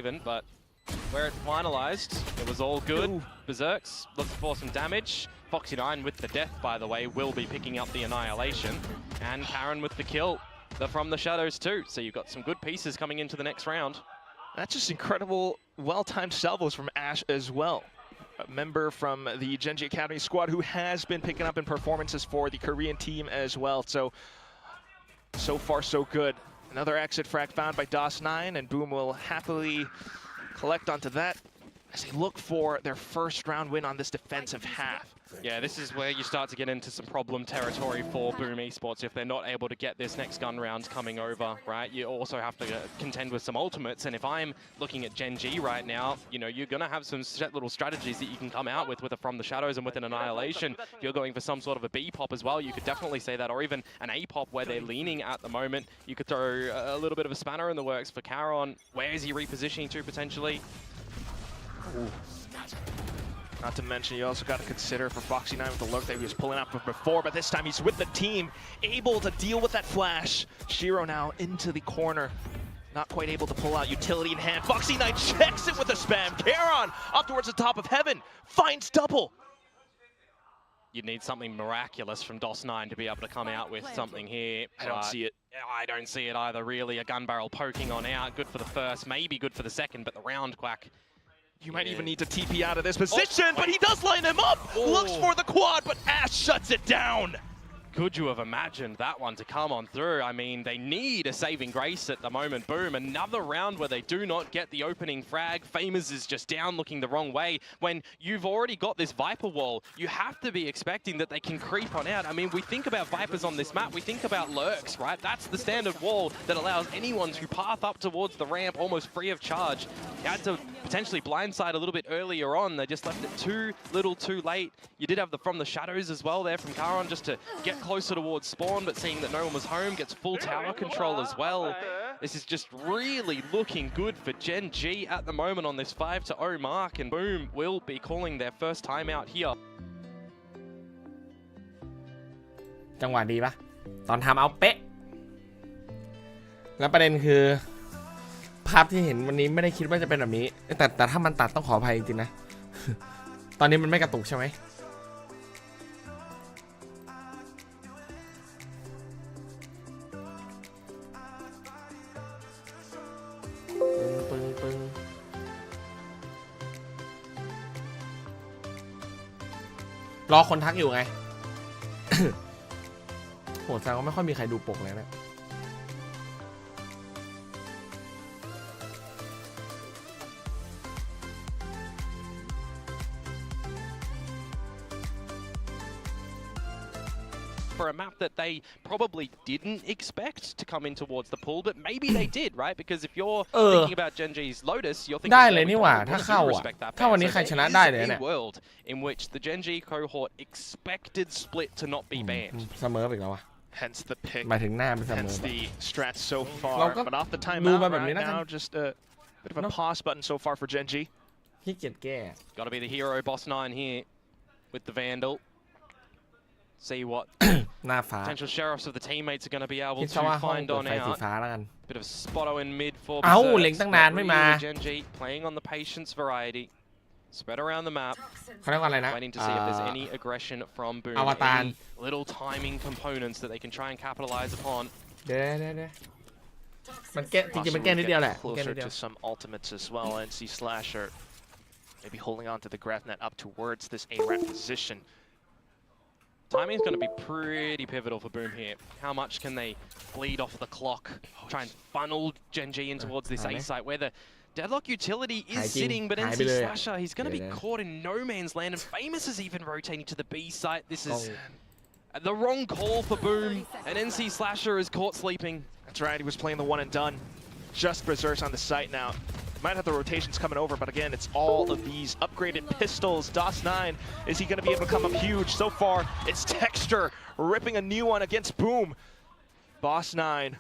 Haven, but where it finalized, it was all good. Ooh. Berserks looks for some damage. Foxy9 with the death, by the way, will be picking up the annihilation. And Karen with the kill. They're from the shadows too, so you've got some good pieces coming into the next round. That's just incredible, well-timed salvos from Ash as well. A member from the Gen.G Academy squad who has been picking up in performances for the Korean team as well. So far so good. Another exit frag found by DOS9, and Boom will happily collect onto that as they look for their first round win on this defensive half. Yeah, this is where you start to get into some problem territory for Boom Esports if they're not able to get this next gun round coming over, right? You also have to contend with some ultimates, and if I'm looking at Gen.G right now, you know, you're going to have some set little strategies that you can come out with a From the Shadows and with an Annihilation. If you're going for some sort of a B pop as well, you could definitely say that, or even an A pop where they're leaning at the moment. You could throw a little bit of a spanner in the works for Caron. Where is he repositioning to potentially? Ooh. Not to mention, you also got to consider for Foxy9 with the lurk that he was pulling out from before, but this time he's with the team, able to deal with that flash. Shiro now into the corner, not quite able to pull out, utility in hand. Foxy9 checks it with a spam. Caron up towards the top of heaven, finds double. You'd need something miraculous from DOS9 to be able to come out with something here. I don't see it. Yeah, I don't see it either, really. A gun barrel poking on out, good for the first, maybe good for the second, but the round quack. You might even need to TP out of this position, but he does line him up! Looks for the quad, but Ash shuts it down! Could you have imagined that one to come on through? I mean, they need a saving grace at the moment. Boom, another round where they do not get the opening frag. Famous is just down looking the wrong way. When you've already got this Viper wall, you have to be expecting that they can creep on out. I mean, we think about Vipers on this map, we think about lurks, right? That's the standard wall that allows anyone to path up towards the ramp almost free of charge. You had to potentially blindside a little bit earlier on. They just left it too little too late. You did have the From the Shadows as well there from Caron just to get closer towards spawn, but seeing that no one was home, gets full tower control as well. This is just really looking good for Gen.G at the moment on this 5-0 mark, and Boom will be calling their first timeout here. จังหวะดีปะตอนทำเอาเป๊ะแล้วประเด็นคือภาพที่เห็นวันนี้ไม่ได้คิดว่าจะเป็นแบบนี้แต่ถ้ามันตัดต้องขออภัยจริงๆนะ ตอนนี้มันไม่กระตุกใช่ไหมรอคนทักอยู่ไง โหแสดงว่าไม่ค่อยมีใครดูปกเลยนะ For a map that they probably didn't expect to come in towards the pool, but maybe they did, right? Because if you're thinking about Gen.G's Lotus, you're thinking ได้เลยนี่หว่าถ้าเข้าอ่ะถ้าวันนี้ใครชนะได้เลยเนี่ย world in which the Gen.G cohort expected Split to not be banned. เสมออีกแล้ววะ Hence the pick. หมายถึงหน้าเป็นเสมอ Hence the strat so far. But off the ดู timeout มาแบบนี้ right นะ now, just a bit of a pause button so far for Gen.G. ขี้เกียจแก้ Got to be the hero boss 9 here with the Vandal. See what หน้าฟ้า potential sheriffs of the teammates are going to be able คิด to ซะว่าห้อง find เปิด on ไฟสี out. ฟ้าแล้วกัน Bit of a spotto in mid for เอ้า Berserks, เล็งตั้งนานไม่มา really Gen.G playing on the patience variety. Spread around the map. เขาเรียกว่าอะไรนะ Waiting to see if there's any aggression from Boom. อวตาร Any little timing components that they can try and capitalize upon. เดี๋ยวมันแก้จริงๆมันแก้นิดเดียวแหละ Closer to some ultimates as well. NC Slasher maybe holding on to the graph net up towards this A-ramp position. Timing is going to be pretty pivotal for Boom here. How much can they bleed off the clock? Try and funnel Gen.G in towards this A site where the Deadlock utility is sitting, but NC Slasher, he's going to be caught in no man's land, and Famous is even rotating to the B site. This is the wrong call for Boom, and NC Slasher is caught sleeping. That's right, he was playing the one and done. Just Berserks on the site now. Might have the rotations coming over, but again, it's all of these upgraded pistols. DOS9, is he going to be able to come up huge? So far, it's Texture ripping a new one against Boom. Boss9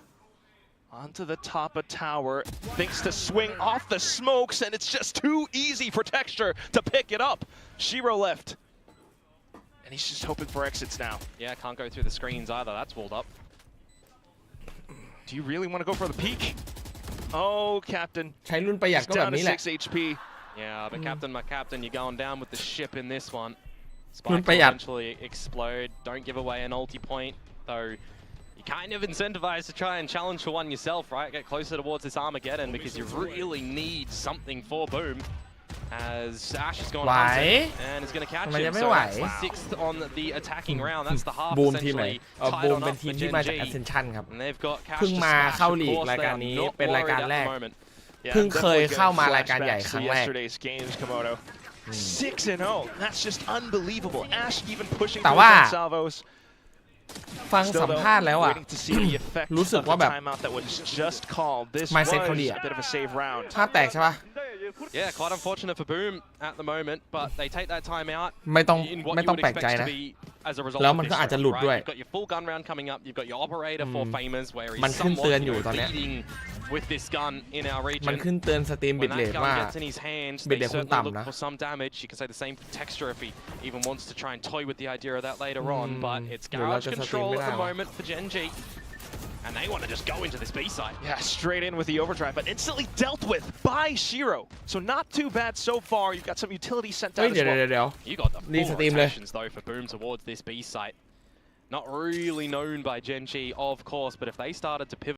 onto the top of tower, thinks to swing off the smokes, and it's just too easy for Texture to pick it up. Shiro left, and he's just hoping for exits now. Yeah, can't go through the screens either. That's walled up. Do you really want to go for the peek? Oh, Captain. ใช้รุ่นประหยัด He's ก็แบบ down to นี้แหละ 6 HP. Yeah, but Captain, my Captain, you're going down with the ship in this one. Run Spike willประหยัด eventually explode. Don't give away an ulti point, though. You're kind of incentivized to try and challenge for one yourself, right? Get closer towards this Armageddon because you really need something for Boom. As Ash has gone hunting and is going to catch him. So that's sixth on the attacking round. That's the half บูมทีมไหน essentially บู tied ม on เป็น up ที for มที่มาจาก Gen.G. Ascension ครับ And they've got cash เพิ่ง to มา smash. เข้า Of ลีก course, ราย they การ are นี้ not เป็นรายการ worried แร at ก the moment. Yeah, เพิ่งเคย definitely เข้า getting มารายการใหญ่ flashbacks ครั้ to งแรก yesterday's games, Komodo. 6-0. That's just unbelievable. Ash even pushing แต่ through ว่า some salvos. ฟัง Still สัมภาษณ์แล้ว though, อะ waiting to see the effect รู้สึก of ว่า the แบบ timeout that was just called. This was mindset เขาดีอะ a bit of a save round. ภาพแตกใช่ปะ Yeah, quite unfortunate for Boom at the moment, but they take that time out ไม่ต้อง in what ไม่ you ต้อง would แปลกใจ expect to นะ be as a result แล้ว of มัน this ก็อาจจะ round, หลุดด้วย right? You've got your full gun round coming up, you've got your operator for famous where มัน he's ขึ้นเตือน somewhat อยู่ตอนเนี้ย leading with this gun in our มัน region. ขึ้นเตือนสตรีมบิ When ตเลท that ว่า gun gets in his hands, บิต they เลทคุณ certainly ต่ำ look นะ for some damage. You can say the same for Texture if he even wants to try and toy with the idea of that later on, but it's เดี๋ยวเรา garage จะสตรีม control ไม่ at ได้ the หรอ moment for Gen.G. And they want to just go into this B side. Yeah, straight in with the overdrive, but instantly dealt with by Shiro. So not too bad so far. You've got some utility sent เฮ้ย out as เดี๋ยว well. เดี๋ยว You got the รี full สตรีมเลย rotations though for Boom towards this B site. Not really known by Gen.G, of course, but if they started to pivot